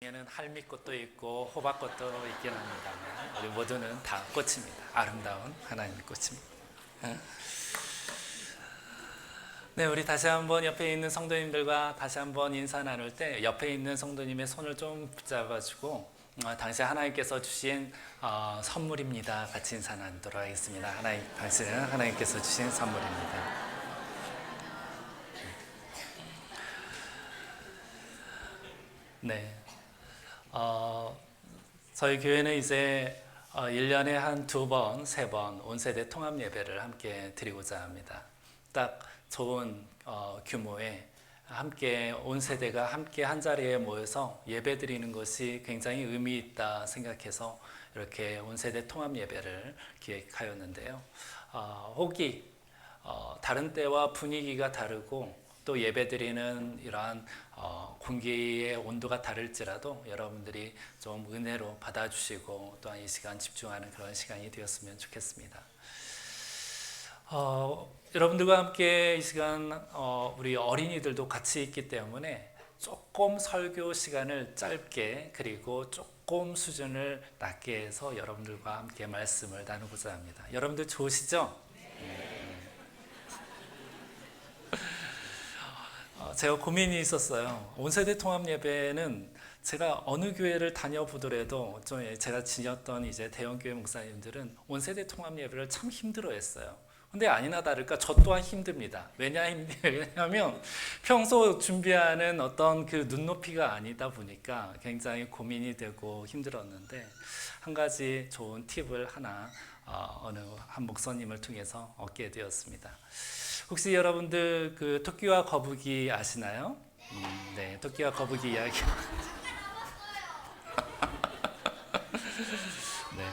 중에는 할미꽃도 있고 호박꽃도 있긴 합니다만 우리 모두는 다 꽃입니다. 아름다운 하나님의 꽃입니다. 네, 우리 다시 한번 옆에 있는 성도님들과 다시 한번 인사 나눌 때 옆에 있는 성도님의 손을 좀 붙잡아주고 당시 하나님께서 주신 선물입니다. 같이 인사 나누도록 하겠습니다. 당신은 하나님께서 주신 선물입니다. 네, 저희 교회는 이제 1년에 한 2번, 3번 온세대 통합 예배를 함께 드리고자 합니다. 딱 좋은 규모의 함께 온 세대가 함께 한 자리에 모여서 예배 드리는 것이 굉장히 의미 있다 생각해서 이렇게 온 세대 통합 예배를 기획하였는데요. 혹이 다른 때와 분위기가 다르고 또 예배 드리는 이러한 공기의 온도가 다를지라도 여러분들이 좀 은혜로 받아주시고 또한 이 시간 집중하는 그런 시간이 되었으면 좋겠습니다. 여러분들과 함께 이 시간 우리 어린이들도 같이 있기 때문에 조금 설교 시간을 짧게 그리고 조금 수준을 낮게 해서 여러분들과 함께 말씀을 나누고자 합니다. 여러분들 좋으시죠? 제가 고민이 있었어요. 온세대 통합 예배는 제가 어느 교회를 다녀보더라도 제가 지녔던 이제 대형교회 목사님들은 온세대 통합 예배를 참 힘들어했어요. 근데 아니나 다를까 저 또한 힘듭니다. 왜냐하면 평소 준비하는 어떤 그 눈높이가 아니다 보니까 굉장히 고민이 되고 힘들었는데 한 가지 좋은 팁을 하나 어느 한 목사님을 통해서 얻게 되었습니다. 혹시 여러분들 그 토끼와 거북이 아시나요? 네, 토끼와 거북이 이야기. 네.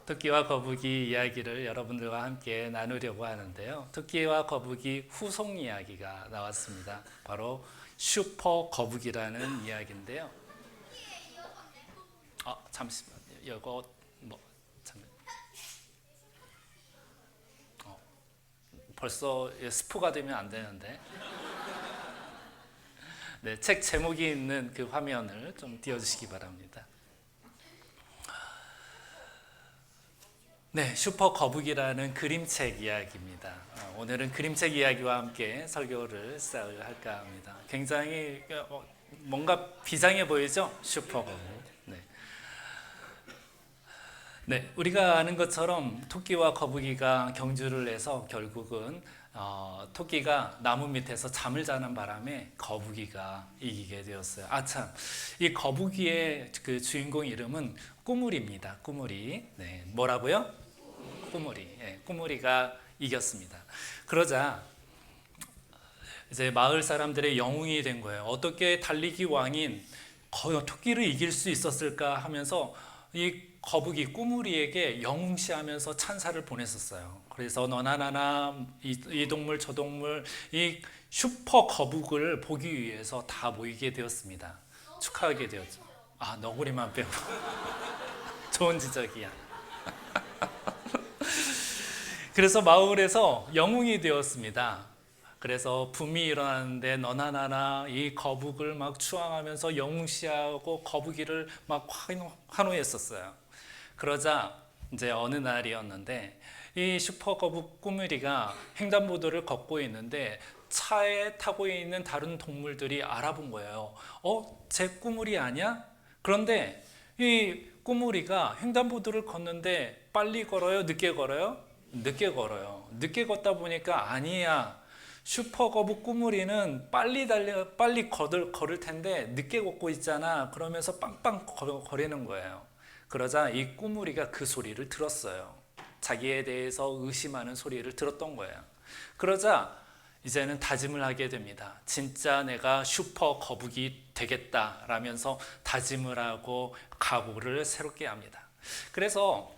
토끼와 거북이 이야기를 여러분들과 함께 나누려고 하는데요. 토끼와 거북이 후속 이야기가 나왔습니다. 바로 슈퍼 거북이라는 이야기인데요. 잠시만요. 이거 벌써 스포가 되면 안 되는데. 네, 책 제목이 있는 그 화면을 좀 띄워주시기 바랍니다. 네, 슈퍼 거북이라는 그림책 이야기입니다. 오늘은 그림책 이야기와 함께 설교를 시작할까 합니다. 굉장히 뭔가 비장해 보이죠? 슈퍼 거북이. 네, 우리가 아는 것처럼 토끼와 거북이가 경주를 해서 결국은 토끼가 나무 밑에서 잠을 자는 바람에 거북이가 이기게 되었어요. 참, 이 거북이의 그 주인공 이름은 꾸물입니다. 꾸물이. 네, 뭐라고요? 꾸물이. 네, 꾸물이가 이겼습니다. 그러자 이제 마을 사람들의 영웅이 된 거예요. 어떻게 달리기 왕인 토끼를 이길 수 있었을까 하면서 이 거북이 꾸물이에게 영웅시하면서 찬사를 보냈었어요. 그래서 너나 나나 이 동물 저 동물 이 슈퍼 거북을 보기 위해서 다 모이게 되었습니다. 축하하게 되었죠. 너구리만 빼고. 좋은 지적이야. 그래서 마을에서 영웅이 되었습니다. 그래서 붐이 일어나는데 너나 나나 이 거북을 막 추앙하면서 영웅시하고 거북이를 막 환호했었어요. 그러자 이제 어느 날이었는데 이 슈퍼 거북 꾸물이가 횡단보도를 걷고 있는데 차에 타고 있는 다른 동물들이 알아본 거예요. 쟤 꾸물이 아니야? 그런데 이 꾸물이가 횡단보도를 걷는데 빨리 걸어요? 늦게 걸어요? 늦게 걸어요. 늦게 걷다 보니까 아니야. 슈퍼 거북 꾸물이는 빨리 걸을 텐데 늦게 걷고 있잖아. 그러면서 빵빵 거리는 거예요. 그러자 이 꾸물이가 그 소리를 들었어요. 자기에 대해서 의심하는 소리를 들었던 거예요. 그러자 이제는 다짐을 하게 됩니다. 진짜 내가 슈퍼 거북이 되겠다 라면서 다짐을 하고 각오를 새롭게 합니다. 그래서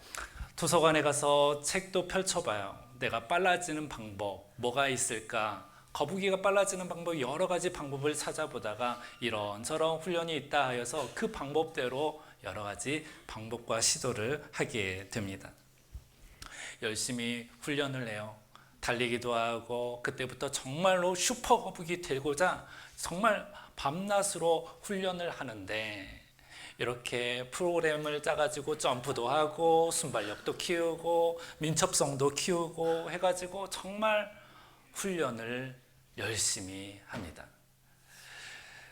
도서관에 가서 책도 펼쳐봐요. 내가 빨라지는 방법 뭐가 있을까? 거북이가 빨라지는 방법 여러 가지 방법을 찾아보다가 이런저런 훈련이 있다 하여서 그 방법대로 여러 가지 방법과 시도를 하게 됩니다. 열심히 훈련을 해요. 달리기도 하고 그때부터 정말로 슈퍼 거북이 되고자 정말 밤낮으로 훈련을 하는데 이렇게 프로그램을 짜가지고 점프도 하고 순발력도 키우고 민첩성도 키우고 해가지고 정말 훈련을 열심히 합니다.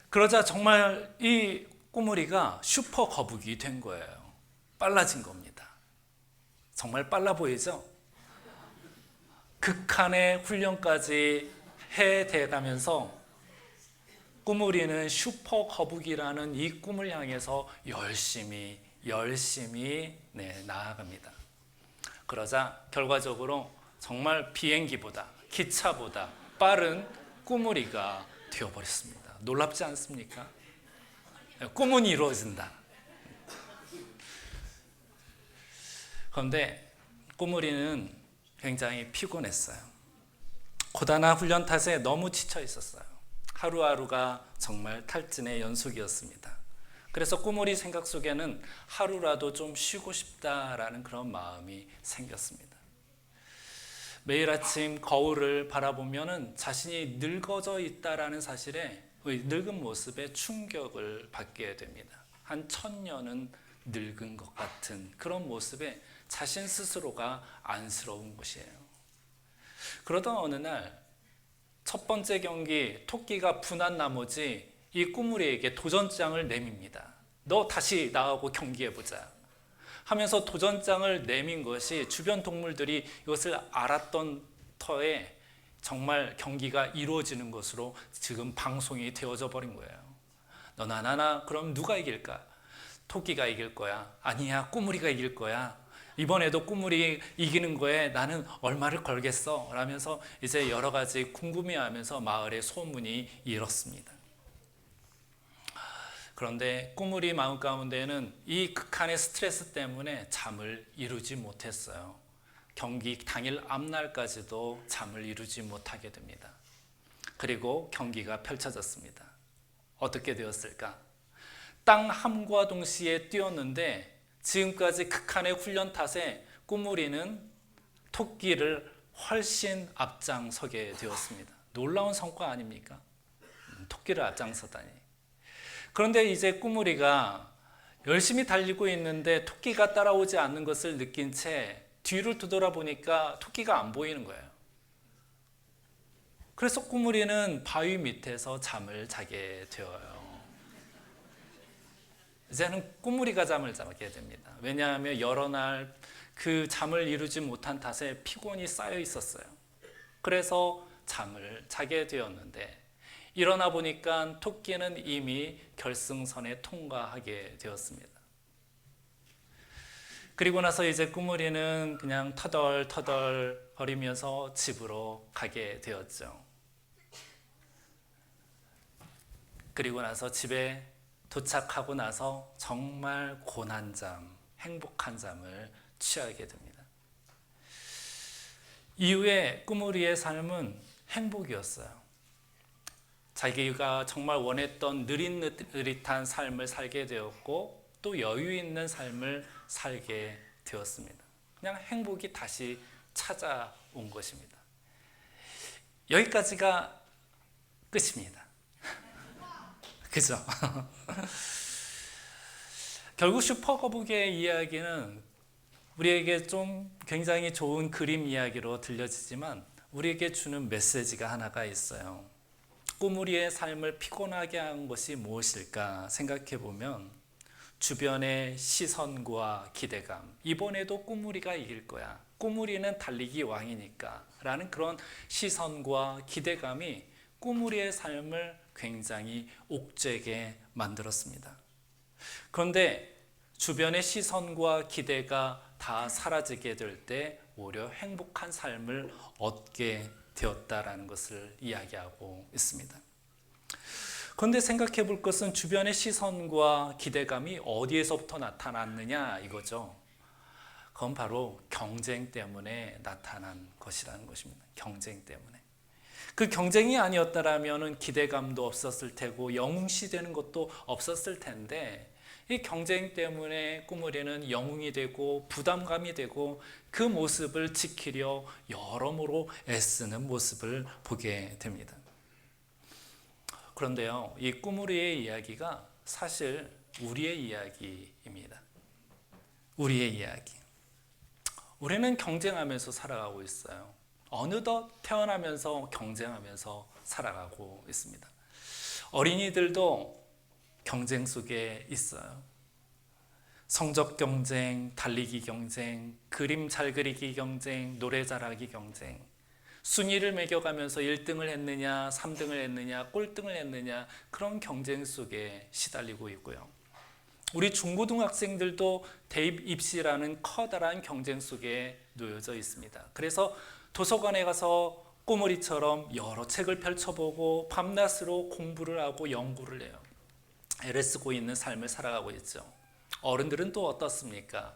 그러자 정말 이 꾸물이가 슈퍼 거북이 된 거예요. 빨라진 겁니다. 정말 빨라 보이죠? 극한의 훈련까지 해대가면서 꾸물이는 슈퍼 거북이라는 이 꿈을 향해서 열심히 나아갑니다. 그러자 결과적으로 정말 비행기보다 기차보다 빠른 꾸물이가 되어버렸습니다. 놀랍지 않습니까? 꿈은 이루어진다. 그런데 꾸물이는 굉장히 피곤했어요. 고단한 훈련 탓에 너무 지쳐 있었어요. 하루하루가 정말 탈진의 연속이었습니다. 그래서 꾸물이 생각 속에는 하루라도 좀 쉬고 싶다라는 그런 마음이 생겼습니다. 매일 아침 거울을 바라보면은 자신이 늙어져 있다라는 사실에 늙은 모습에 충격을 받게 됩니다. 한 1000년은 늙은 것 같은 그런 모습에 자신 스스로가 안쓰러운 것이에요. 그러던 어느 날 첫 번째 경기 토끼가 분한 나머지 이 꾸물이에게 도전장을 내밉니다. 너 다시 나하고 경기해보자 하면서 도전장을 내민 것이 주변 동물들이 이것을 알았던 터에 정말 경기가 이루어지는 것으로 지금 방송이 되어져 버린 거예요. 너나 나나 그럼 누가 이길까? 토끼가 이길 거야? 아니야, 꾸물이가 이길 거야. 이번에도 꾸물이 이기는 거에 나는 얼마를 걸겠어? 라면서 이제 여러 가지 궁금해하면서 마을에 소문이 일었습니다. 그런데 꾸물이 마음 가운데는 이 극한의 스트레스 때문에 잠을 이루지 못했어요. 경기 당일 앞날까지도 잠을 이루지 못하게 됩니다. 그리고 경기가 펼쳐졌습니다. 어떻게 되었을까? 땅 함과 동시에 뛰었는데 지금까지 극한의 훈련 탓에 꾸물이는 토끼를 훨씬 앞장서게 되었습니다. 놀라운 성과 아닙니까? 토끼를 앞장서다니. 그런데 이제 꾸물이가 열심히 달리고 있는데 토끼가 따라오지 않는 것을 느낀 채 뒤를 뒤돌아보니까 토끼가 안 보이는 거예요. 그래서 꾸물이는 바위 밑에서 잠을 자게 되어요. 이제는 꾸물이가 잠을 자게 됩니다. 왜냐하면 여러 날 그 잠을 이루지 못한 탓에 피곤이 쌓여 있었어요. 그래서 잠을 자게 되었는데 일어나 보니까 토끼는 이미 결승선에 통과하게 되었습니다. 그리고 나서 이제 꾸물이는 그냥 터덜터덜 거리면서 집으로 가게 되었죠. 그리고 나서 집에 도착하고 나서 정말 고난잠, 행복한 잠을 취하게 됩니다. 이후에 꾸물이의 삶은 행복이었어요. 자기가 정말 원했던 느릿느릿한 삶을 살게 되었고 또 여유 있는 삶을 살게 되었습니다. 그냥 행복이 다시 찾아온 것입니다. 여기까지가 끝입니다. 그죠? 결국 슈퍼거북이의 이야기는 우리에게 좀 굉장히 좋은 그림 이야기로 들려지지만 우리에게 주는 메시지가 하나가 있어요. 꾸물이의 삶을 피곤하게 한 것이 무엇일까 생각해 보면 주변의 시선과 기대감, 이번에도 꾸물이가 이길 거야, 꾸물이는 달리기 왕이니까 라는 그런 시선과 기대감이 꾸물이의 삶을 굉장히 옥죄게 만들었습니다. 그런데 주변의 시선과 기대가 다 사라지게 될 때 오히려 행복한 삶을 얻게 되었다라는 것을 이야기하고 있습니다. 그런데 생각해 볼 것은 주변의 시선과 기대감이 어디에서부터 나타났느냐 이거죠. 그건 바로 경쟁 때문에 나타난 것이라는 것입니다. 경쟁 때문에. 그 경쟁이 아니었다라면 기대감도 없었을 테고 영웅시 되는 것도 없었을 텐데 이 경쟁 때문에 꾸물이는 영웅이 되고 부담감이 되고 그 모습을 지키려 여러모로 애쓰는 모습을 보게 됩니다. 그런데요, 이 꾸물이의 이야기가 사실 우리의 이야기입니다. 우리의 이야기. 우리는 경쟁하면서 살아가고 있어요. 어느덧 태어나면서 경쟁하면서 살아가고 있습니다. 어린이들도 경쟁 속에 있어요. 성적 경쟁, 달리기 경쟁, 그림 잘 그리기 경쟁, 노래 잘하기 경쟁, 순위를 매겨가면서 1등을 했느냐, 3등을 했느냐, 꼴등을 했느냐, 그런 경쟁 속에 시달리고 있고요. 우리 중고등학생들도 대입 입시라는 커다란 경쟁 속에 놓여져 있습니다. 그래서 도서관에 가서 꼬물이처럼 여러 책을 펼쳐보고 밤낮으로 공부를 하고 연구를 해요. 애를 쓰고 있는 삶을 살아가고 있죠. 어른들은 또 어떻습니까?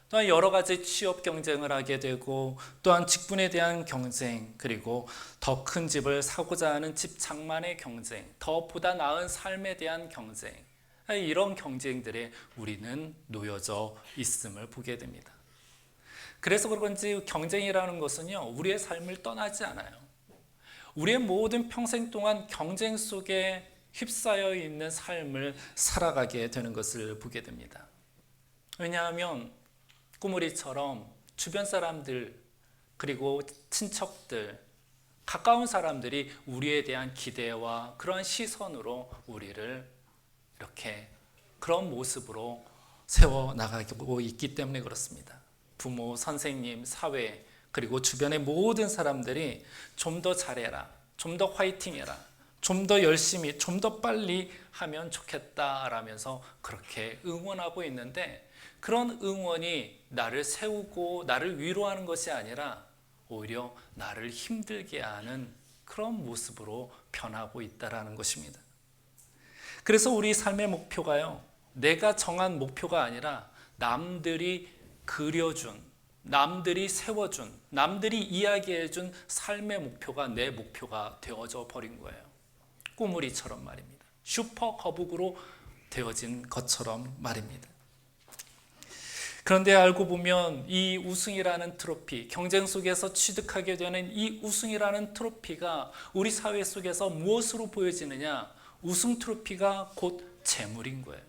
또한 여러 가지 취업 경쟁을 하게 되고, 또한 직분에 대한 경쟁, 그리고 더 큰 집을 사고자 하는 집착만의 경쟁, 더 보다 나은 삶에 대한 경쟁, 이런 경쟁들에 우리는 놓여져 있음을 보게 됩니다. 그래서 그런지 경쟁이라는 것은요, 우리의 삶을 떠나지 않아요. 우리의 모든 평생 동안 경쟁 속에 휩싸여 있는 삶을 살아가게 되는 것을 보게 됩니다. 왜냐하면 꾸물이처럼 주변 사람들, 그리고 친척들, 가까운 사람들이 우리에 대한 기대와 그런 시선으로 우리를 이렇게 그런 모습으로 세워나가고 있기 때문에 그렇습니다. 부모, 선생님, 사회, 그리고 주변의 모든 사람들이 좀 더 잘해라, 좀 더 화이팅해라, 좀 더 열심히, 좀 더 빨리 하면 좋겠다라면서 그렇게 응원하고 있는데, 그런 응원이 나를 세우고 나를 위로하는 것이 아니라 오히려 나를 힘들게 하는 그런 모습으로 변하고 있다는 것입니다. 그래서 우리 삶의 목표가요, 내가 정한 목표가 아니라 남들이 그려준, 남들이 세워준, 남들이 이야기해준 삶의 목표가 내 목표가 되어져 버린 거예요. 꾸물이처럼 말입니다. 슈퍼 거북으로 되어진 것처럼 말입니다. 그런데 알고 보면 이 우승이라는 트로피, 경쟁 속에서 취득하게 되는 이 우승이라는 트로피가 우리 사회 속에서 무엇으로 보여지느냐? 우승 트로피가 곧 재물인 거예요.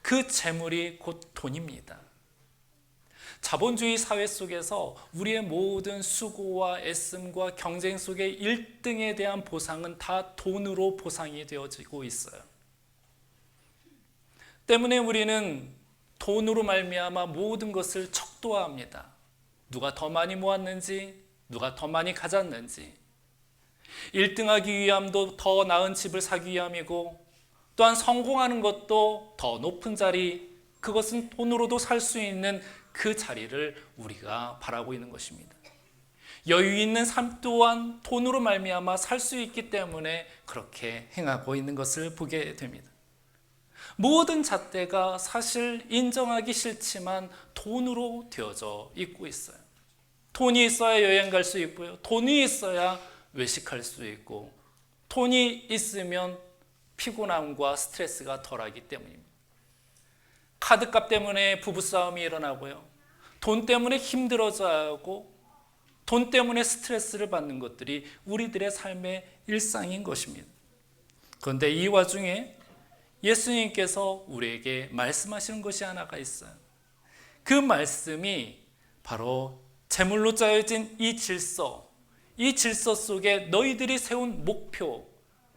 그 재물이 곧 돈입니다. 자본주의 사회 속에서 우리의 모든 수고와 애씀과 경쟁 속에 1등에 대한 보상은 다 돈으로 보상이 되어지고 있어요. 때문에 우리는 돈으로 말미암아 모든 것을 척도합니다. 누가 더 많이 모았는지, 누가 더 많이 가졌는지, 1등하기 위함도 더 나은 집을 사기 위함이고, 또한 성공하는 것도 더 높은 자리, 그것은 돈으로도 살 수 있는 그 자리를 우리가 바라고 있는 것입니다. 여유 있는 삶 또한 돈으로 말미암아 살 수 있기 때문에 그렇게 행하고 있는 것을 보게 됩니다. 모든 잣대가 사실 인정하기 싫지만 돈으로 되어져 있고 있어요. 돈이 있어야 여행 갈 수 있고요. 돈이 있어야 외식할 수 있고, 돈이 있으면 피곤함과 스트레스가 덜하기 때문입니다. 카드값 때문에 부부싸움이 일어나고요. 돈 때문에 힘들어져야 하고, 돈 때문에 스트레스를 받는 것들이 우리들의 삶의 일상인 것입니다. 그런데 이 와중에 예수님께서 우리에게 말씀하시는 것이 하나가 있어요. 그 말씀이 바로 재물로 짜여진 이 질서 속에 너희들이 세운 목표,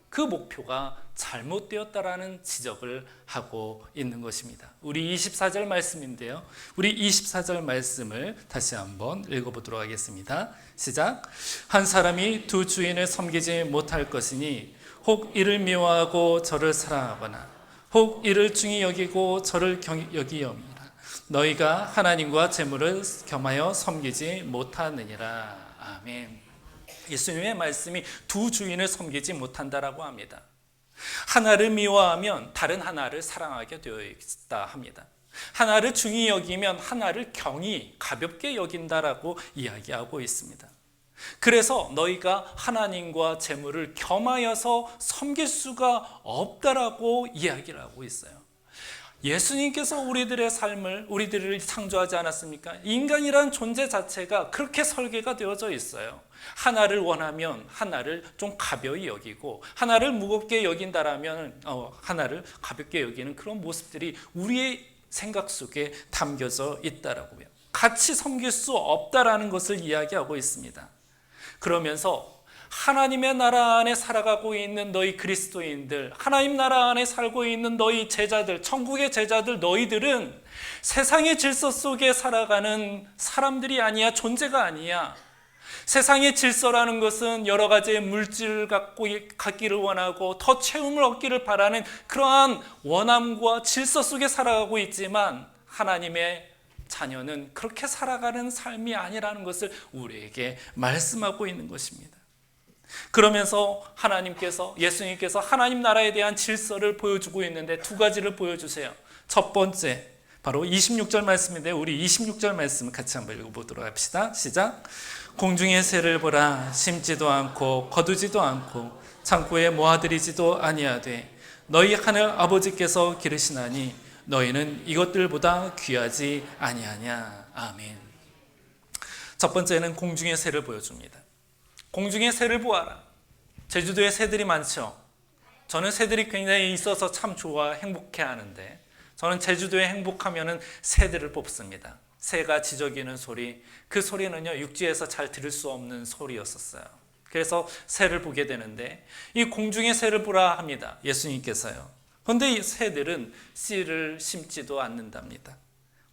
그 목표가 잘못되었다라는 지적을 하고 있는 것입니다. 우리 24절 말씀인데요. 우리 24절 말씀을 다시 한번 읽어보도록 하겠습니다. 시작. 한 사람이 두 주인을 섬기지 못할 것이니 혹 이를 미워하고 저를 사랑하거나 혹 이를 중히 여기고 저를 여기염이라. 너희가 하나님과 재물을 겸하여 섬기지 못하느니라. 아멘. 예수님의 말씀이 두 주인을 섬기지 못한다라고 합니다. 하나를 미워하면 다른 하나를 사랑하게 되어 있다 합니다. 하나를 중히 여기면 하나를 경히 가볍게 여긴다라고 이야기하고 있습니다. 그래서 너희가 하나님과 재물을 겸하여서 섬길 수가 없다라고 이야기를 하고 있어요. 예수님께서 우리들의 삶을, 우리들을 창조하지 않았습니까? 인간이란 존재 자체가 그렇게 설계가 되어져 있어요. 하나를 원하면 하나를 좀 가벼이 여기고, 하나를 무겁게 여긴다라면 하나를 가볍게 여기는 그런 모습들이 우리의 생각 속에 담겨져 있다라고요. 같이 섬길 수 없다라는 것을 이야기하고 있습니다. 그러면서 하나님의 나라 안에 살아가고 있는 너희 그리스도인들, 하나님 나라 안에 살고 있는 너희 제자들, 천국의 제자들, 너희들은 세상의 질서 속에 살아가는 사람들이 아니야, 존재가 아니야. 세상의 질서라는 것은 여러 가지의 물질을 갖기를 원하고 더 채움을 얻기를 바라는 그러한 원함과 질서 속에 살아가고 있지만, 하나님의 자녀는 그렇게 살아가는 삶이 아니라는 것을 우리에게 말씀하고 있는 것입니다. 그러면서 하나님께서, 예수님께서 하나님 나라에 대한 질서를 보여주고 있는데 두 가지를 보여주세요. 첫 번째, 바로 26절 말씀인데 우리 26절 말씀 같이 한번 읽어보도록 합시다. 시작. 공중의 새를 보라. 심지도 않고 거두지도 않고 창고에 모아들이지도 아니하되 너희 하늘 아버지께서 기르시나니 너희는 이것들보다 귀하지 아니하냐. 아멘. 첫 번째는 공중의 새를 보여줍니다. 공중의 새를 보아라. 제주도에 새들이 많죠. 저는 새들이 굉장히 있어서 참 좋아, 행복해 하는데, 저는 제주도에 행복하면은 새들을 뽑습니다. 새가 지저귀는 소리, 그 소리는요 육지에서 잘 들을 수 없는 소리였었어요. 그래서 새를 보게 되는데, 이 공중의 새를 보라 합니다, 예수님께서요. 그런데 이 새들은 씨를 심지도 않는답니다.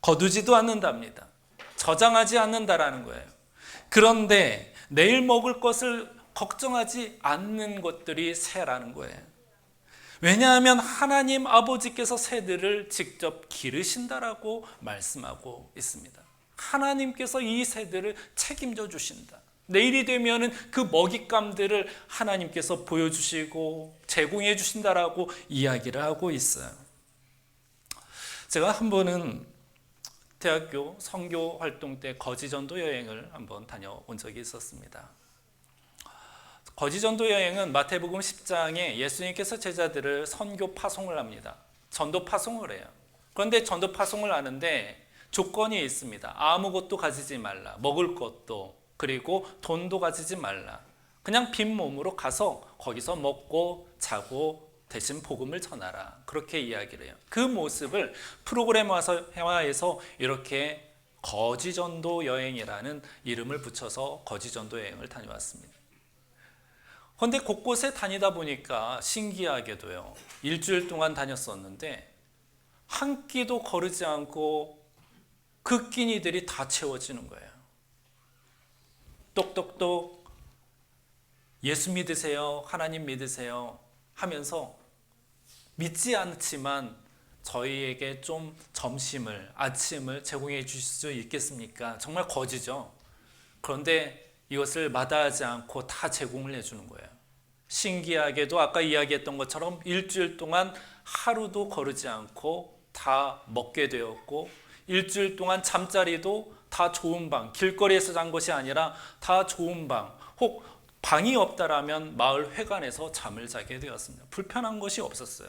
거두지도 않는답니다. 저장하지 않는다라는 거예요. 그런데 내일 먹을 것을 걱정하지 않는 것들이 새라는 거예요. 왜냐하면 하나님 아버지께서 새들을 직접 기르신다라고 말씀하고 있습니다. 하나님께서 이 새들을 책임져 주신다. 내일이 되면은 그 먹잇감들을 하나님께서 보여주시고 제공해 주신다라고 이야기를 하고 있어요. 제가 한 번은 대학교 선교 활동 때 거지전도 여행을 한번 다녀온 적이 있었습니다. 거지전도 여행은 마태복음 10장에 예수님께서 제자들을 선교 파송을 합니다. 전도 파송을 해요. 그런데 전도 파송을 하는데 조건이 있습니다. 아무것도 가지지 말라. 먹을 것도, 그리고 돈도 가지지 말라. 그냥 빈 몸으로 가서 거기서 먹고 자고 대신 복음을 전하라. 그렇게 이야기를 해요. 그 모습을 프로그램화해서 이렇게 거지전도 여행이라는 이름을 붙여서 거지전도 여행을 다녀왔습니다. 그런데 곳곳에 다니다 보니까 신기하게도요, 일주일 동안 다녔었는데 한 끼도 거르지 않고 그 끼니들이 다 채워지는 거예요. 똑똑똑 예수 믿으세요, 하나님 믿으세요 하면서 믿지 않지만 저희에게 좀 점심을, 아침을 제공해 주실 수 있겠습니까? 정말 거지죠. 그런데 이것을 마다하지 않고 다 제공을 해주는 거예요. 신기하게도 아까 이야기했던 것처럼 일주일 동안 하루도 거르지 않고 다 먹게 되었고, 일주일 동안 잠자리도 다 좋은 방, 길거리에서 잔 것이 아니라 다 좋은 방, 혹 방이 없다라면 마을 회관에서 잠을 자게 되었습니다. 불편한 것이 없었어요.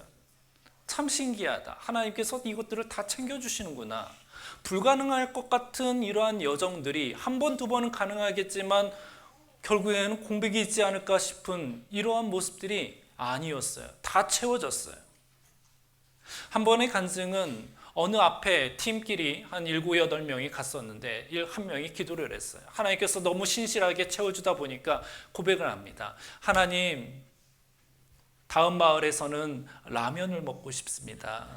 참 신기하다. 하나님께서 이것들을 다 챙겨주시는구나. 불가능할 것 같은 이러한 여정들이 한 번, 두 번은 가능하겠지만 결국에는 공백이 있지 않을까 싶은 이러한 모습들이 아니었어요. 다 채워졌어요. 한 번의 간증은 어느 앞에 팀끼리 한 7, 8명이 갔었는데 한 명이 기도를 했어요. 하나님께서 너무 신실하게 채워주다 보니까 고백을 합니다. 하나님, 다음 마을에서는 라면을 먹고 싶습니다.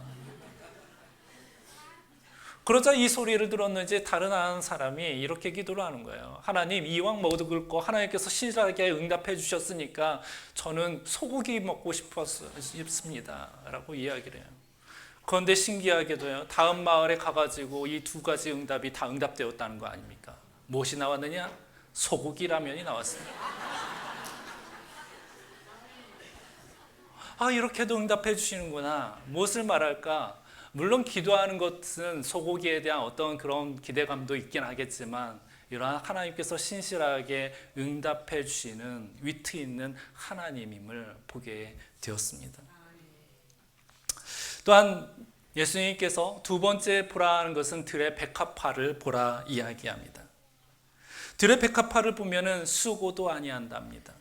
그러자 이 소리를 들었는지 다른 한 사람이 이렇게 기도를 하는 거예요. 하나님, 이왕 먹을 거 하나님께서 신실하게 응답해 주셨으니까 저는 소고기 먹고 싶습니다 라고 이야기를 해요. 그런데 신기하게도요, 다음 마을에 가가지고 이 두 가지 응답이 다 응답되었다는 거 아닙니까? 무엇이 나왔느냐? 소고기 라면이 나왔습니다. 아, 이렇게도 응답해 주시는구나. 무엇을 말할까? 물론 기도하는 것은 소고기에 대한 어떤 그런 기대감도 있긴 하겠지만 이러한 하나님께서 신실하게 응답해 주시는 위트 있는 하나님임을 보게 되었습니다. 또한 예수님께서 두 번째 보라는 것은 들의 백합화를 보라 이야기합니다. 들의 백합화를 보면은 수고도 아니한답니다.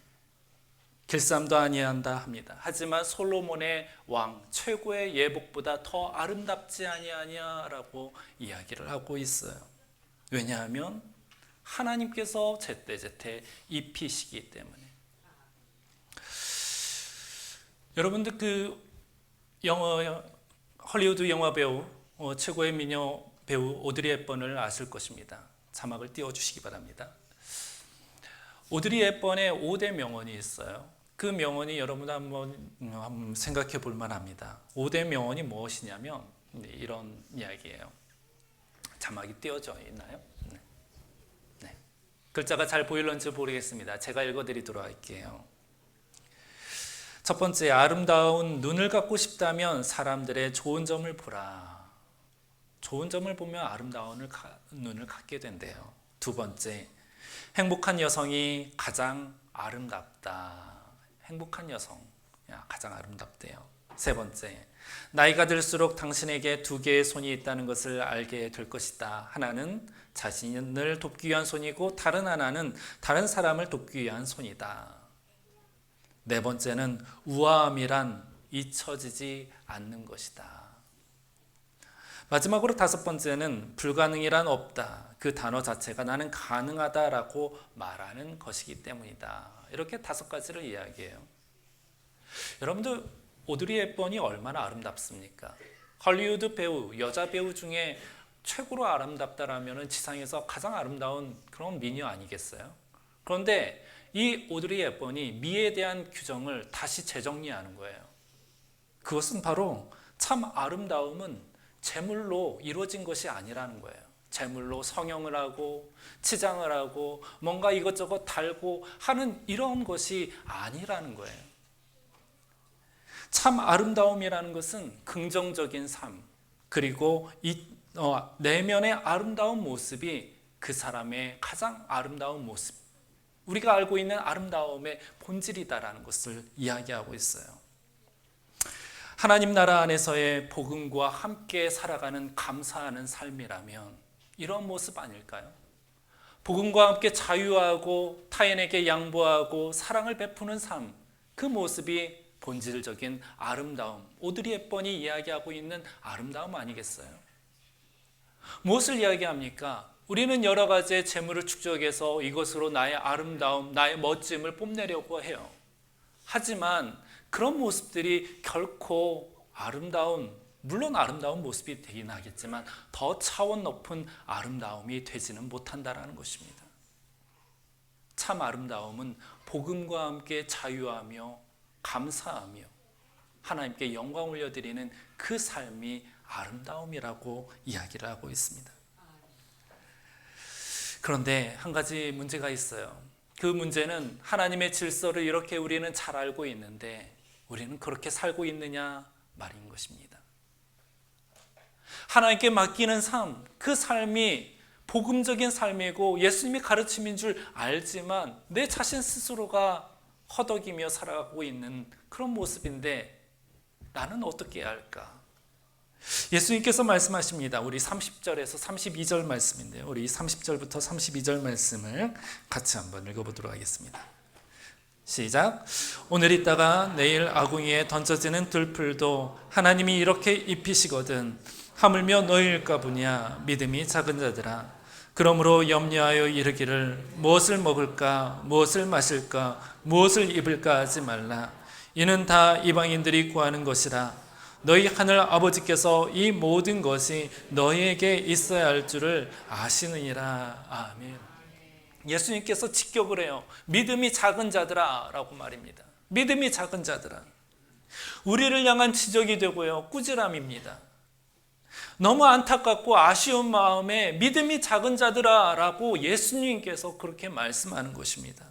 길쌈도 아니한다 합니다. 하지만 솔로몬의 왕 최고의 예복보다 더 아름답지 아니하냐라고 이야기를 하고 있어요. 왜냐하면 하나님께서 제때제때 입히시기 때문에. 여러분들 그 헐리우드 영화 배우 최고의 미녀 배우 오드리 헵번을 아실 것입니다. 자막을 띄워주시기 바랍니다. 오드리 헵번의 5대 명언이 있어요. 그 명언이 여러분 한번 생각해 볼 만합니다. 5대 명언이 무엇이냐면 이런 이야기예요. 자막이 띄워져 있나요? 네. 글자가 잘 보일런지 모르겠습니다. 제가 읽어드리도록 할게요. 첫 번째, 아름다운 눈을 갖고 싶다면 사람들의 좋은 점을 보라. 좋은 점을 보면 아름다운 눈을 갖게 된대요. 두 번째, 행복한 여성이 가장 아름답다. 행복한 여성, 가장 아름답대요. 세 번째, 나이가 들수록 당신에게 두 개의 손이 있다는 것을 알게 될 것이다. 하나는 자신을 돕기 위한 손이고 다른 하나는 다른 사람을 돕기 위한 손이다. 네 번째는 우아함이란 잊혀지지 않는 것이다. 마지막으로 다섯 번째는 불가능이란 없다. 그 단어 자체가 나는 가능하다라고 말하는 것이기 때문이다. 이렇게 다섯 가지를 이야기해요. 여러분들 오드리 헵번이 얼마나 아름답습니까? 헐리우드 배우, 여자 배우 중에 최고로 아름답다라면 지상에서 가장 아름다운 그런 미녀 아니겠어요? 그런데 이 오드리 헵번이 미에 대한 규정을 다시 재정리하는 거예요. 그것은 바로 참 아름다움은 재물로 이루어진 것이 아니라는 거예요. 재물로 성형을 하고 치장을 하고 뭔가 이것저것 달고 하는 이런 것이 아니라는 거예요. 참 아름다움이라는 것은 긍정적인 삶, 그리고 이 내면의 아름다운 모습이 그 사람의 가장 아름다운 모습, 우리가 알고 있는 아름다움의 본질이다라는 것을 이야기하고 있어요. 하나님 나라 안에서의 복음과 함께 살아가는 감사하는 삶이라면 이런 모습 아닐까요? 복음과 함께 자유하고 타인에게 양보하고 사랑을 베푸는 삶, 그 모습이 본질적인 아름다움, 오드리 헵번이 이야기하고 있는 아름다움 아니겠어요? 무엇을 이야기합니까? 우리는 여러 가지의 재물을 축적해서 이것으로 나의 아름다움, 나의 멋짐을 뽐내려고 해요. 하지만 그런 모습들이 결코 물론 아름다운 모습이 되긴 하겠지만 더 차원 높은 아름다움이 되지는 못한다라는 것입니다. 참 아름다움은 복음과 함께 자유하며 감사하며 하나님께 영광 올려드리는 그 삶이 아름다움이라고 이야기를 하고 있습니다. 그런데 한 가지 문제가 있어요. 그 문제는 하나님의 질서를 이렇게 우리는 잘 알고 있는데 우리는 그렇게 살고 있느냐 말인 것입니다. 하나님께 맡기는 삶, 그 삶이 복음적인 삶이고 예수님이 가르침인 줄 알지만 내 자신 스스로가 허덕이며 살아가고 있는 그런 모습인데 나는 어떻게 해야 할까? 예수님께서 말씀하십니다. 우리 30절에서 32절 말씀인데요. 우리 30절부터 32절 말씀을 같이 한번 읽어보도록 하겠습니다. 시작. 오늘 있다가 내일 아궁이에 던져지는 들풀도 하나님이 이렇게 입히시거든 하물며 너희일까 보냐 믿음이 작은 자들아. 그러므로 염려하여 이르기를 무엇을 먹을까 무엇을 마실까 무엇을 입을까 하지 말라. 이는 다 이방인들이 구하는 것이라. 너희 하늘 아버지께서 이 모든 것이 너희에게 있어야 할 줄을 아시느니라. 아멘. 예수님께서 직격을 해요. 믿음이 작은 자들아 라고 말입니다. 믿음이 작은 자들아. 우리를 향한 지적이 되고요, 꾸지람입니다. 너무 안타깝고 아쉬운 마음에 믿음이 작은 자들아 라고 예수님께서 그렇게 말씀하는 것입니다.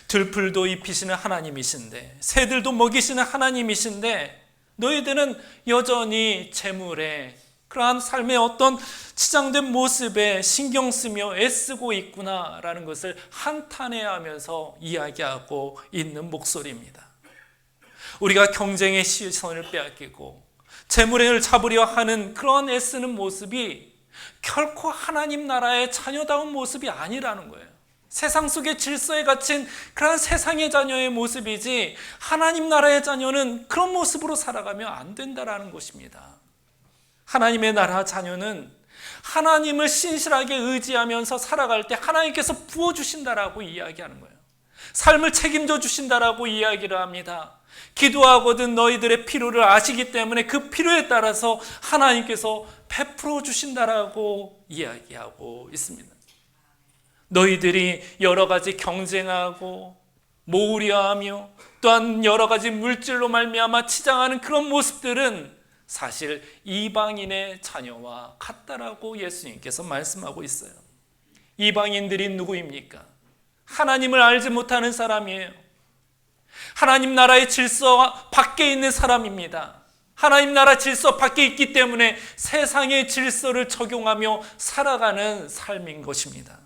들풀도 입히시는 하나님이신데 새들도 먹이시는 하나님이신데 너희들은 여전히 재물에 그러한 삶의 어떤 치장된 모습에 신경 쓰며 애쓰고 있구나라는 것을 한탄해하면서 이야기하고 있는 목소리입니다. 우리가 경쟁의 시선을 빼앗기고 재물을 잡으려 하는 그런 애쓰는 모습이 결코 하나님 나라의 자녀다운 모습이 아니라는 거예요. 세상 속의 질서에 갇힌 그런 세상의 자녀의 모습이지 하나님 나라의 자녀는 그런 모습으로 살아가면 안 된다라는 것입니다. 하나님의 나라 자녀는 하나님을 신실하게 의지하면서 살아갈 때 하나님께서 부어주신다라고 이야기하는 거예요. 삶을 책임져 주신다라고 이야기를 합니다. 기도하거든 너희들의 필요를 아시기 때문에 그 필요에 따라서 하나님께서 베풀어 주신다라고 이야기하고 있습니다. 너희들이 여러 가지 경쟁하고 모으려하며 또한 여러 가지 물질로 말미암아 치장하는 그런 모습들은 사실 이방인의 자녀와 같다라고 예수님께서 말씀하고 있어요. 이방인들이 누구입니까? 하나님을 알지 못하는 사람이에요. 하나님 나라의 질서 밖에 있는 사람입니다. 하나님 나라 질서 밖에 있기 때문에 세상의 질서를 적용하며 살아가는 삶인 것입니다.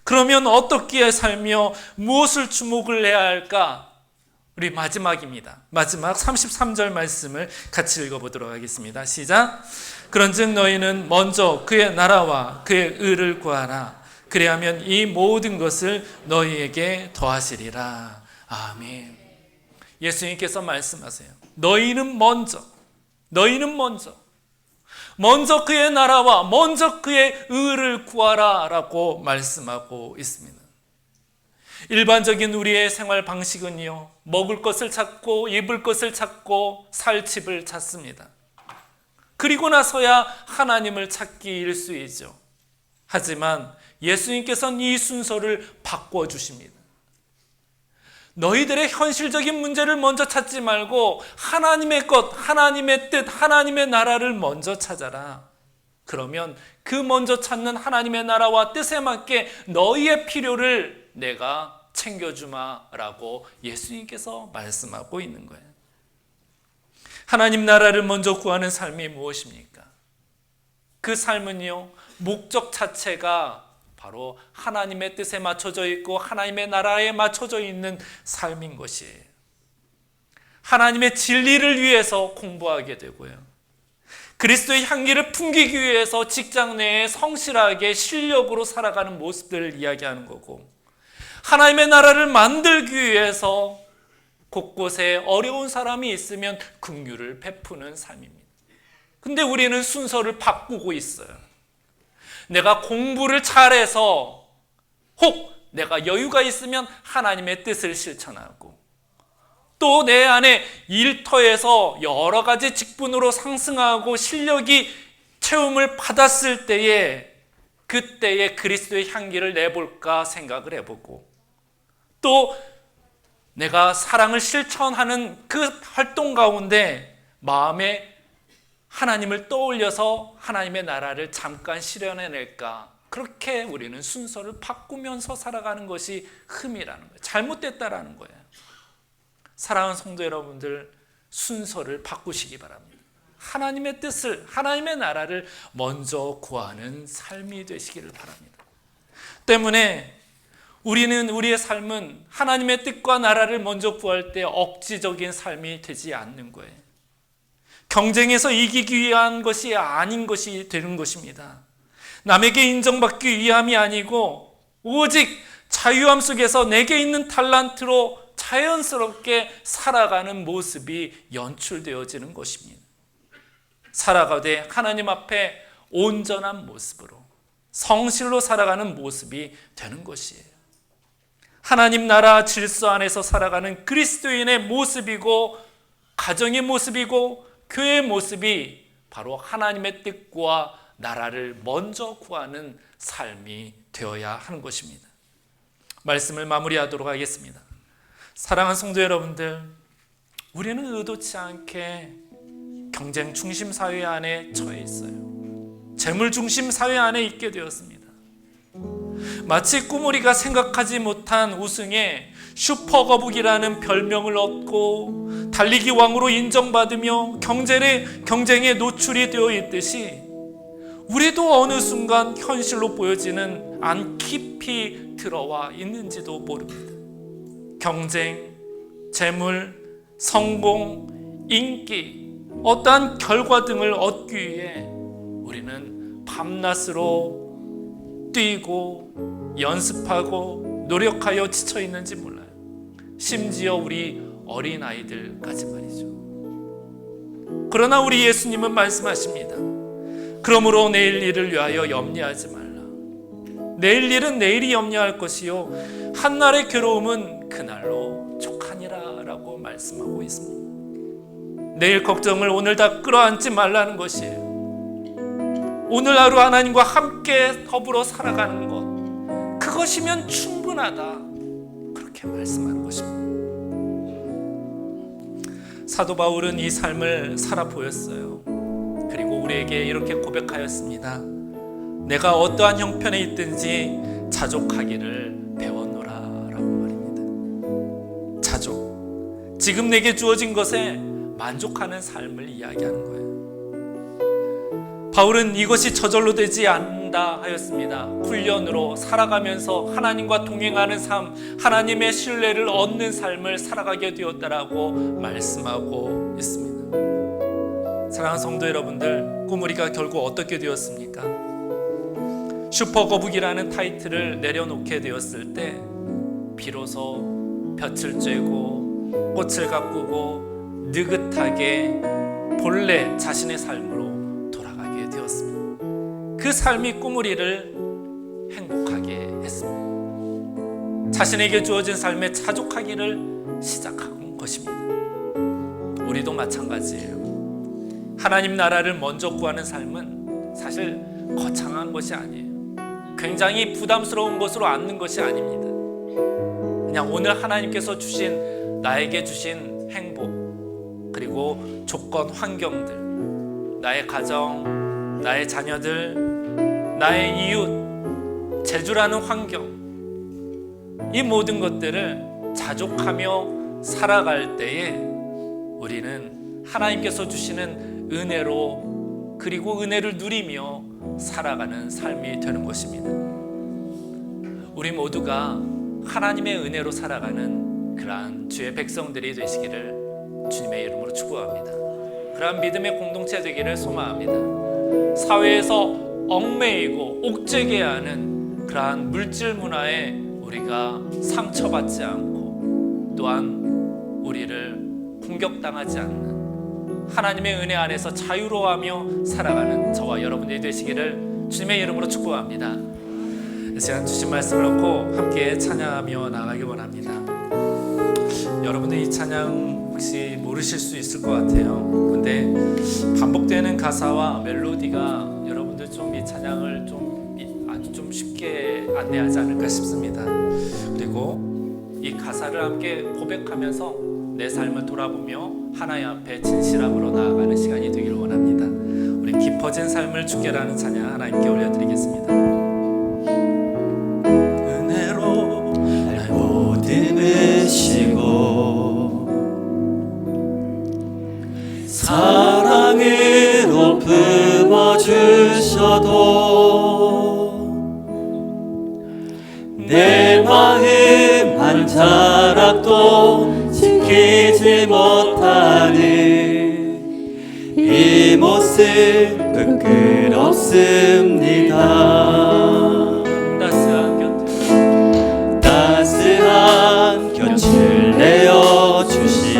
그러면 어떻게 살며 무엇을 주목을 해야 할까? 우리 마지막입니다. 마지막 33절 말씀을 같이 읽어보도록 하겠습니다. 시작. 그런즉 너희는 먼저 그의 나라와 그의 의를 구하라. 그리하면 이 모든 것을 너희에게 더하시리라. 아멘. 예수님께서 말씀하세요. 너희는 먼저 그의 나라와 먼저 그의 의를 구하라 라고 말씀하고 있습니다. 일반적인 우리의 생활 방식은요, 먹을 것을 찾고 입을 것을 찾고 살 집을 찾습니다. 그리고 나서야 하나님을 찾기 일쑤이죠. 하지만 예수님께서는 이 순서를 바꿔주십니다. 너희들의 현실적인 문제를 먼저 찾지 말고 하나님의 것, 하나님의 뜻, 하나님의 나라를 먼저 찾아라. 그러면 그 먼저 찾는 하나님의 나라와 뜻에 맞게 너희의 필요를 내가 챙겨주마라고 예수님께서 말씀하고 있는 거예요. 하나님 나라를 먼저 구하는 삶이 무엇입니까? 그 삶은요, 목적 자체가 바로 하나님의 뜻에 맞춰져 있고 하나님의 나라에 맞춰져 있는 삶인 것이에요. 하나님의 진리를 위해서 공부하게 되고요, 그리스도의 향기를 풍기기 위해서 직장 내에 성실하게 실력으로 살아가는 모습들을 이야기하는 거고, 하나님의 나라를 만들기 위해서 곳곳에 어려운 사람이 있으면 긍휼을 베푸는 삶입니다. 근데 우리는 순서를 바꾸고 있어요. 내가 공부를 잘해서 혹 내가 여유가 있으면 하나님의 뜻을 실천하고, 또 내 안에 일터에서 여러 가지 직분으로 상승하고 실력이 채움을 받았을 때에 그때의 그리스도의 향기를 내볼까 생각을 해보고, 또 내가 사랑을 실천하는 그 활동 가운데 마음에 하나님을 떠올려서 하나님의 나라를 잠깐 실현해낼까, 그렇게 우리는 순서를 바꾸면서 살아가는 것이 흠이라는 거예요. 잘못됐다라는 거예요. 사랑하는 성도 여러분들, 순서를 바꾸시기 바랍니다. 하나님의 뜻을, 하나님의 나라를 먼저 구하는 삶이 되시기를 바랍니다. 때문에 우리의 삶은 하나님의 뜻과 나라를 먼저 구할 때 억지적인 삶이 되지 않는 거예요. 경쟁에서 이기기 위한 것이 아닌 것이 되는 것입니다. 남에게 인정받기 위함이 아니고 오직 자유함 속에서 내게 있는 달란트로 자연스럽게 살아가는 모습이 연출되어지는 것입니다. 살아가되 하나님 앞에 온전한 모습으로 성실로 살아가는 모습이 되는 것이에요. 하나님 나라 질서 안에서 살아가는 그리스도인의 모습이고 가정의 모습이고 교회의 모습이 바로 하나님의 뜻과 나라를 먼저 구하는 삶이 되어야 하는 것입니다. 말씀을 마무리하도록 하겠습니다. 사랑하는 성도 여러분들, 우리는 의도치 않게 경쟁 중심 사회 안에 처해 있어요. 재물 중심 사회 안에 있게 되었습니다. 마치 꾸물이가 생각하지 못한 우승에 슈퍼거북이라는 별명을 얻고 달리기 왕으로 인정받으며 경쟁에 노출이 되어 있듯이, 우리도 어느 순간 현실로 보여지는 안 깊이 들어와 있는지도 모릅니다. 경쟁, 재물, 성공, 인기, 어떠한 결과 등을 얻기 위해 우리는 밤낮으로 뛰고 연습하고 노력하여 지쳐 있는지 몰라요. 심지어 우리 어린아이들까지 말이죠. 그러나 우리 예수님은 말씀하십니다. 그러므로 내일 일을 위하여 염려하지 말라. 내일 일은 내일이 염려할 것이요 한날의 괴로움은 그날로 족하니라 라고 말씀하고 있습니다. 내일 걱정을 오늘 다 끌어안지 말라는 것이에요. 오늘 하루 하나님과 함께 더불어 살아가는 것, 그것이면 충분하다, 그렇게 말씀하는 것입니다. 사도 바울은 이 삶을 살아 보였어요. 그리고 우리에게 이렇게 고백하였습니다. 내가 어떠한 형편에 있든지 자족하기를 배웠노라 라고 말입니다. 자족, 지금 내게 주어진 것에 만족하는 삶을 이야기하는 거예요. 바울은 이것이 저절로 되지 않는다 하였습니다. 훈련으로 살아가면서 하나님과 동행하는 삶, 하나님의 신뢰를 얻는 삶을 살아가게 되었다라고 말씀하고 있습니다. 사랑하는 성도 여러분들, 꾸물이가 결국 어떻게 되었습니까? 슈퍼거북이라는 타이틀을 내려놓게 되었을 때 비로소 볕을 쬐고 꽃을 가꾸고 느긋하게 본래 자신의 삶으로 돌아가게 되었습니다. 그 삶이 꾸물이를 행복하게 했습니다. 자신에게 주어진 삶에 자족하기를 시작한 것입니다. 우리도 마찬가지예요. 하나님 나라를 먼저 구하는 삶은 사실 거창한 것이 아니에요. 굉장히 부담스러운 것으로 앉는 것이 아닙니다. 그냥 오늘 하나님께서 주신, 나에게 주신 행복, 그리고 조건, 환경들, 나의 가정, 나의 자녀들, 나의 이웃, 재주라는 환경, 이 모든 것들을 자족하며 살아갈 때에 우리는 하나님께서 주시는 은혜로, 그리고 은혜를 누리며 살아가는 삶이 되는 것입니다. 우리 모두가 하나님의 은혜로 살아가는 그러한 주의 백성들이 되시기를 주님의 이름으로 축복합니다. 그러한 믿음의 공동체 되기를 소망합니다. 사회에서 얽매이고 옥죄게 하는 그러한 물질 문화에 우리가 상처받지 않고, 또한 우리를 공격당하지 않는 하나님의 은혜 안에서 자유로워하며 살아가는 저와 여러분들이 되시기를 주님의 이름으로 축복합니다. 이 시간 주신 말씀을 놓고 함께 찬양하며 나가기 원합니다. 여러분들 이 찬양 혹시 모르실 수 있을 것 같아요. 근데 반복되는 가사와 멜로디가 여러분들 좀 이 찬양을 아주 좀 쉽게 안내하지 않을까 싶습니다. 그리고 이 가사를 함께 고백하면서 내 삶을 돌아보며 하나님 앞에 진실함으로 나아가는 시간이 되기를 원합니다. 우리 깊어진 삶을 주께라는 찬양 하나님께 올려드리겠습니다. 은혜로 날 보듬으시고 사랑으로 품어주셔도 내 마음 한 자락도 지키지 못하는 이 모습 부끄럽습니다. 따스한 곁을 내어주신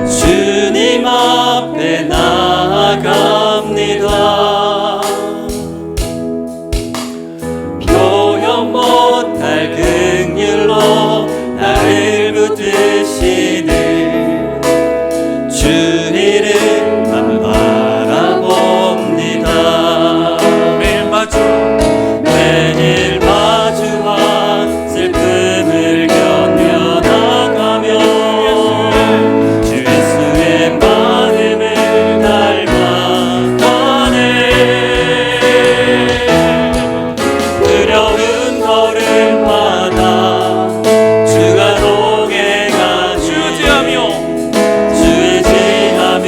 주님 앞에 나아갑니다. 표현 못할 긍휼로 나를 붙드시는 주 이름만 바라봅니다. 매일 마주한 슬픔을 견뎌나가며 주 예수의 마음을 닮아가네. 두려운 걸음마다 주가 동행하니 주의 지하며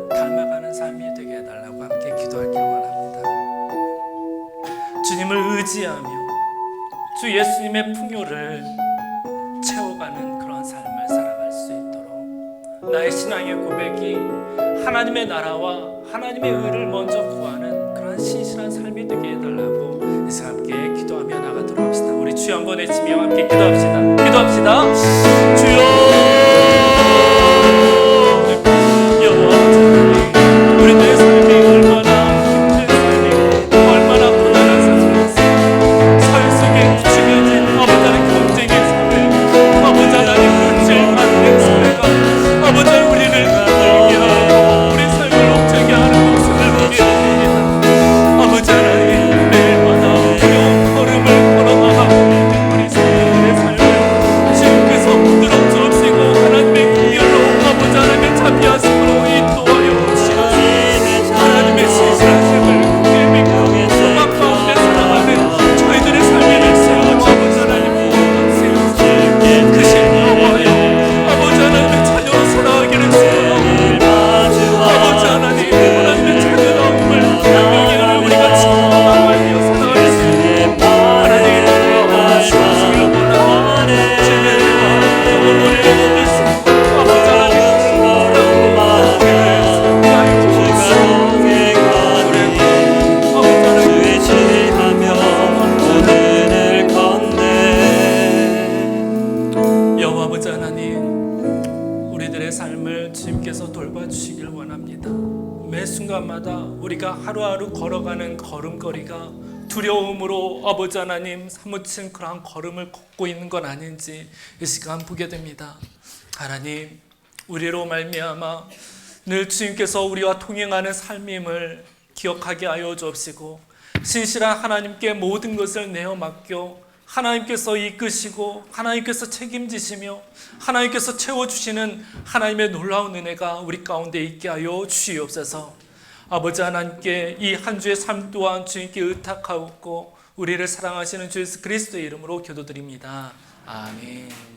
닮아가는 삶이 되게 해달라고 함께 기도하기를 원합니다. 주님을 의지하며 주 예수님의 풍요를 채워가는 그런 삶을 살아갈 수 있도록 나의 신앙의 고백이 하나님의 나라와 하나님의 의를 먼저 구하는 그런 신실한 삶이 되게 해달라고 이 시간 함께 기도하며 나가도록 합시다. 우리 주여 한번 외치며 함께 기도합시다. 기도합시다. 주여, 여호와 우리들의 삶이 얼마나 힘든 삶이고 얼마나 고난한 삶이었어. 사회 속에 부추겨진 아버지 하나님 경쟁의 사회, 아버지 하나님 물질만의 사회가 아버지 하나님 우리를 힘들게 하고 우리 삶을 옥죄게 하는 모습을 보게 됩니다. 아버지 하나님 매일마다 두려운 걸음을 걸어나가고 있는 우리 성도들의 삶을 주님께서 부드럽 주옵시고 하나님의 긍휼로 아버지 하나님의 자비하심으로 인도하여 주시옵소서. 하나님의 신실한 삶을 크게 믿고 소망 가운데 살아가는 저희들의 삶이 되시어 아버지 하나님 보호하세요. 그 신령하여 아버지 하나님의 자녀로 살아가기를 축원합니다. 아버지 하나님 하나님의 자녀다움을 분명히 우리가 지켜나가며 살아갈 수 있는 하나님의 은혜와 주시기를 원합니다. 주님의 은혜와 영원을 믿으시고 아버지 하나님 여호와 아버지 하나님 우리들의 삶을 주님께서 돌봐주시길 원합니다. 매 순간마다 우리가 하루하루 걸어가는 걸음걸이가 두려움으로 아버지 하나님 사무친 그러한 걸음을 걷고 있는 건 아닌지 이 시간 보게 됩니다. 하나님 우리로 말미암아 늘 주님께서 우리와 동행하는 삶임을 기억하게 하여 주옵시고 신실한 하나님께 모든 것을 내어 맡겨 하나님께서 이끄시고 하나님께서 책임지시며 하나님께서 채워주시는 하나님의 놀라운 은혜가 우리 가운데 있게 하여 주시옵소서. 아버지 하나님께 이 한 주의 삶 또한 주님께 의탁하옵고 우리를 사랑하시는 주 예수 그리스도의 이름으로 기도드립니다. 아멘.